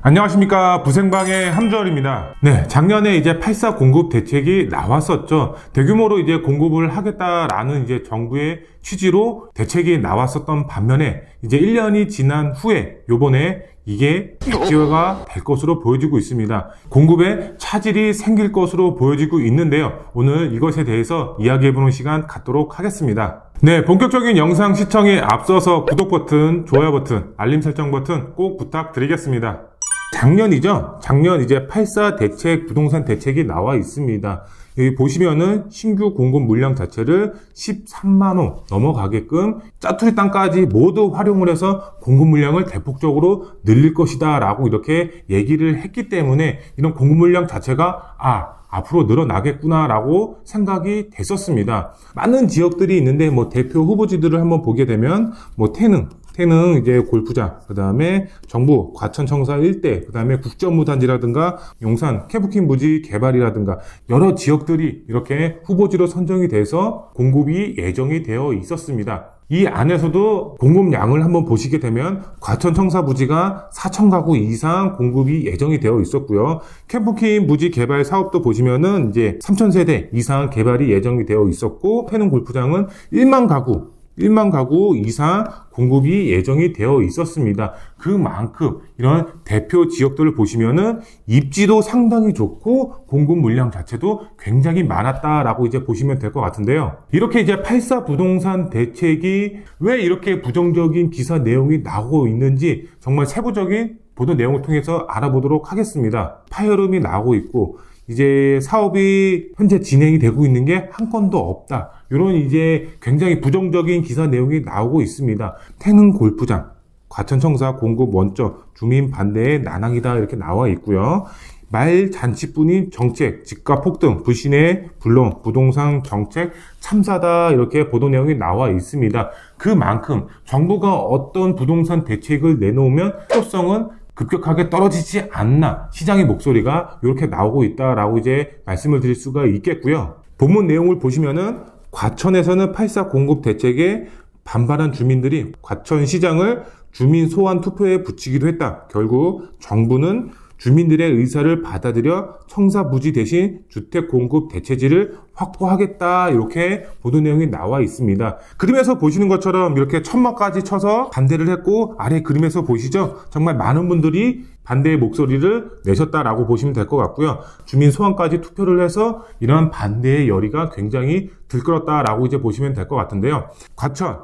안녕하십니까, 부생방의 함주월입니다. 네, 작년에 이제 8.4 공급 대책이 나왔었죠. 대규모로 이제 공급을 하겠다라는 이제 정부의 취지로 대책이 나왔었던 반면에 이제 1년이 지난 후에 요번에 이게 백지화가 될 것으로 보여지고 있습니다. 공급에 차질이 생길 것으로 보여지고 있는데요. 오늘 이것에 대해서 이야기해보는 시간 갖도록 하겠습니다. 네, 본격적인 영상 시청에 앞서서 구독 버튼, 좋아요 버튼, 알림 설정 버튼 꼭 부탁드리겠습니다. 작년이죠. 작년 이제 8.4 대책, 부동산 대책이 나와 있습니다. 여기 보시면은 신규 공급 물량 자체를 13만호 넘어가게끔 짜투리 땅까지 모두 활용을 해서 공급 물량을 대폭적으로 늘릴 것이다 라고 이렇게 얘기를 했기 때문에 이런 공급 물량 자체가 앞으로 늘어나겠구나 라고 생각이 됐었습니다. 많은 지역들이 있는데 뭐 대표 후보지들을 한번 보게 되면 뭐 태릉 이제 골프장, 그 다음에 정부 과천청사 일대, 그 다음에 국정무단지라든가 용산 캠프킹 부지 개발이라든가 여러 지역들이 이렇게 후보지로 선정이 돼서 공급이 예정이 되어 있었습니다. 이 안에서도 공급량을 한번 보시게 되면 과천청사 부지가 4,000가구 이상 공급이 예정이 되어 있었고요. 캠프킹 부지 개발 사업도 보시면은 이제 3,000세대 이상 개발이 예정이 되어 있었고, 태릉 골프장은 1만 가구 이상 공급이 예정이 되어 있었습니다. 그만큼 이런 대표 지역들을 보시면은 입지도 상당히 좋고 공급 물량 자체도 굉장히 많았다라고 이제 보시면 될 것 같은데요. 이렇게 이제 8.4 부동산 대책이 왜 이렇게 부정적인 기사 내용이 나오고 있는지 정말 세부적인 보도 내용을 통해서 알아보도록 하겠습니다. 파열음이 나오고 있고 이제 사업이 현재 진행이 되고 있는 게 한 건도 없다. 이런 이제 굉장히 부정적인 기사 내용이 나오고 있습니다. 태릉 골프장, 과천청사 공급 원점, 주민 반대의 난항이다 이렇게 나와 있고요. 말 잔치뿐인 정책, 집값 폭등, 불신의 불론, 부동산 정책 참사다 이렇게 보도 내용이 나와 있습니다. 그만큼 정부가 어떤 부동산 대책을 내놓으면 효성은 급격하게 떨어지지 않나, 시장의 목소리가 이렇게 나오고 있다라고 이제 말씀을 드릴 수가 있겠고요. 본문 내용을 보시면은 과천에서는 8.4 공급 대책에 반발한 주민들이 과천시장을 주민 소환 투표에 붙이기도 했다. 결국 정부는 주민들의 의사를 받아들여 청사 부지 대신 주택 공급 대체지를 확보하겠다 이렇게 보도 내용이 나와 있습니다. 그림에서 보시는 것처럼 이렇게 천막까지 쳐서 반대를 했고, 아래 그림에서 보시죠. 정말 많은 분들이 반대의 목소리를 내셨다라고 보시면 될 것 같고요. 주민 소환까지 투표를 해서 이런 반대의 열의가 굉장히 들끓었다라고 이제 보시면 될 것 같은데요. 과천,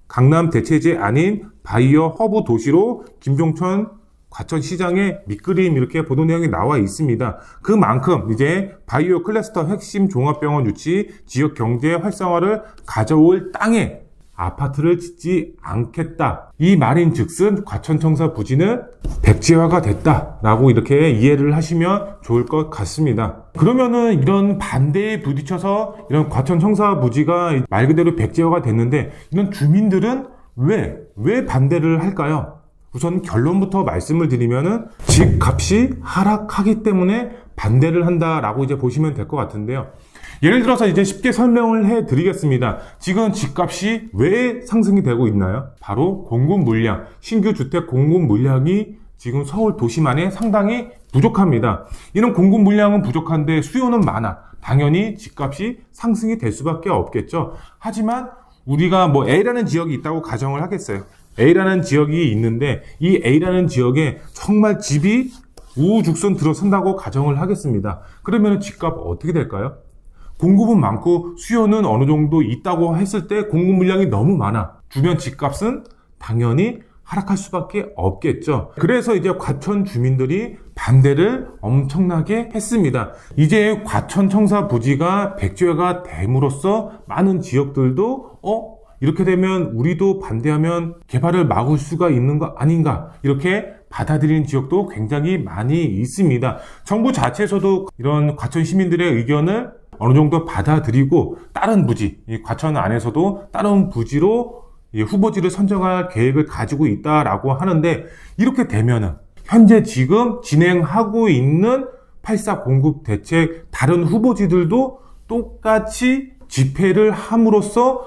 강남 대체지 아닌 바이오 허브 도시로 김종천 과천시장의 밑그림 이렇게 보도 내용이 나와 있습니다. 그만큼 이제 바이오 클러스터 핵심 종합병원 유치, 지역 경제 활성화를 가져올 땅에 아파트를 짓지 않겠다. 이 말인 즉슨 과천청사 부지는 백지화가 됐다라고 이렇게 이해를 하시면 좋을 것 같습니다. 그러면은 이런 반대에 부딪혀서 이런 과천청사 부지가 말 그대로 백지화가 됐는데 이런 주민들은 왜 반대를 할까요? 우선 결론부터 말씀을 드리면은 집값이 하락하기 때문에 반대를 한다라고 이제 보시면 될 것 같은데요. 예를 들어서 이제 쉽게 설명을 해 드리겠습니다. 지금 집값이 왜 상승이 되고 있나요? 바로 공급 물량, 신규 주택 공급 물량이 지금 서울 도시만에 상당히 부족합니다. 이런 공급 물량은 부족한데 수요는 많아. 당연히 집값이 상승이 될 수밖에 없겠죠. 하지만 우리가 뭐 A라는 지역이 있다고 가정을 하겠어요. A라는 지역이 있는데 이 A라는 지역에 정말 집이 우후죽순 들어선다고 가정을 하겠습니다. 그러면 집값 어떻게 될까요? 공급은 많고 수요는 어느 정도 있다고 했을 때 공급 물량이 너무 많아. 주변 집값은 당연히 하락할 수밖에 없겠죠. 그래서 이제 과천 주민들이 반대를 엄청나게 했습니다. 이제 과천청사 부지가 백지화가 됨으로써 많은 지역들도 이렇게 되면 우리도 반대하면 개발을 막을 수가 있는 거 아닌가, 이렇게 받아들이는 지역도 굉장히 많이 있습니다. 정부 자체에서도 이런 과천 시민들의 의견을 어느 정도 받아들이고 다른 부지, 과천 안에서도 다른 부지로 후보지를 선정할 계획을 가지고 있다라고 하는데, 이렇게 되면은 현재 지금 진행하고 있는 8.4 공급 대책 다른 후보지들도 똑같이 집회를 함으로써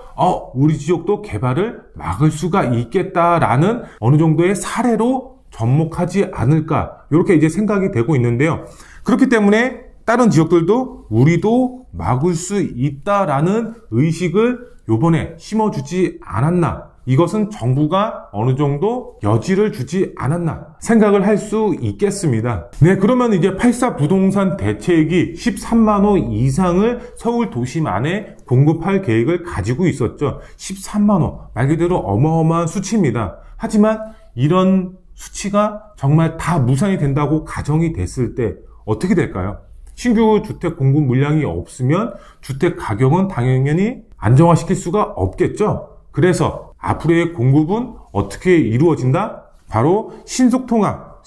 우리 지역도 개발을 막을 수가 있겠다라는 어느 정도의 사례로 접목하지 않을까 이렇게 이제 생각이 되고 있는데요. 그렇기 때문에 다른 지역들도 우리도 막을 수 있다라는 의식을 요번에 심어주지 않았나, 이것은 정부가 어느 정도 여지를 주지 않았나 생각을 할 수 있겠습니다. 네, 그러면 이제 84 부동산 대책이 13만 호 이상을 서울 도심안에 공급할 계획을 가지고 있었죠. 13만 호, 말 그대로 어마어마한 수치입니다. 하지만 이런 수치가 정말 다 무산이 된다고 가정이 됐을 때 어떻게 될까요? 신규 주택 공급 물량이 없으면 주택 가격은 당연히 안정화시킬 수가 없겠죠. 그래서 앞으로의 공급은 어떻게 이루어진다? 바로 신속통합,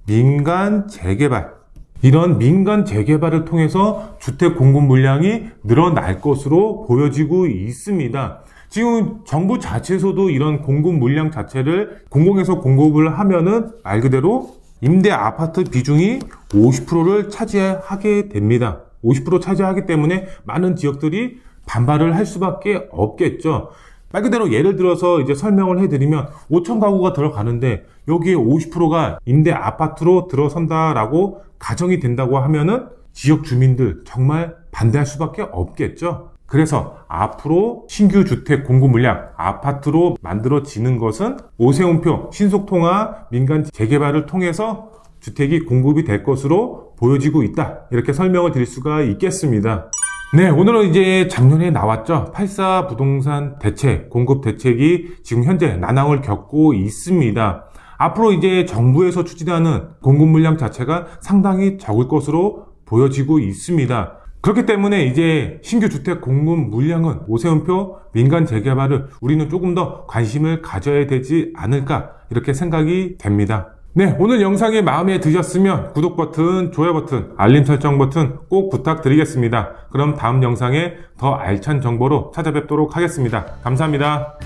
민간 재개발. 이런 민간 재개발을 통해서 주택 공급 물량이 늘어날 것으로 보여지고 있습니다. 지금 정부 자체에서도 이런 공급 물량 자체를 공공에서 공급을 하면은 말 그대로 임대 아파트 비중이 50%를 차지하게 됩니다. 50% 차지하기 때문에 많은 지역들이 반발을 할 수밖에 없겠죠. 말 그대로 예를 들어서 이제 설명을 해드리면 5천 가구가 들어가는데 여기에 50%가 임대 아파트로 들어선다라고 가정이 된다고 하면은 지역 주민들 정말 반대할 수밖에 없겠죠. 그래서 앞으로 신규 주택 공급 물량 아파트로 만들어지는 것은 오세훈표 신속통합 민간 재개발을 통해서 주택이 공급이 될 것으로 보여지고 있다, 이렇게 설명을 드릴 수가 있겠습니다. 네, 오늘은 이제 작년에 나왔죠. 84 부동산 대책, 공급 대책이 지금 현재 난항을 겪고 있습니다. 앞으로 이제 정부에서 추진하는 공급 물량 자체가 상당히 적을 것으로 보여지고 있습니다. 그렇기 때문에 이제 신규 주택 공급 물량은 오세훈표 민간 재개발을 우리는 조금 더 관심을 가져야 되지 않을까, 이렇게 생각이 됩니다. 네, 오늘 영상이 마음에 드셨으면 구독 버튼, 좋아요 버튼, 알림 설정 버튼 꼭 부탁드리겠습니다. 그럼 다음 영상에 더 알찬 정보로 찾아뵙도록 하겠습니다. 감사합니다.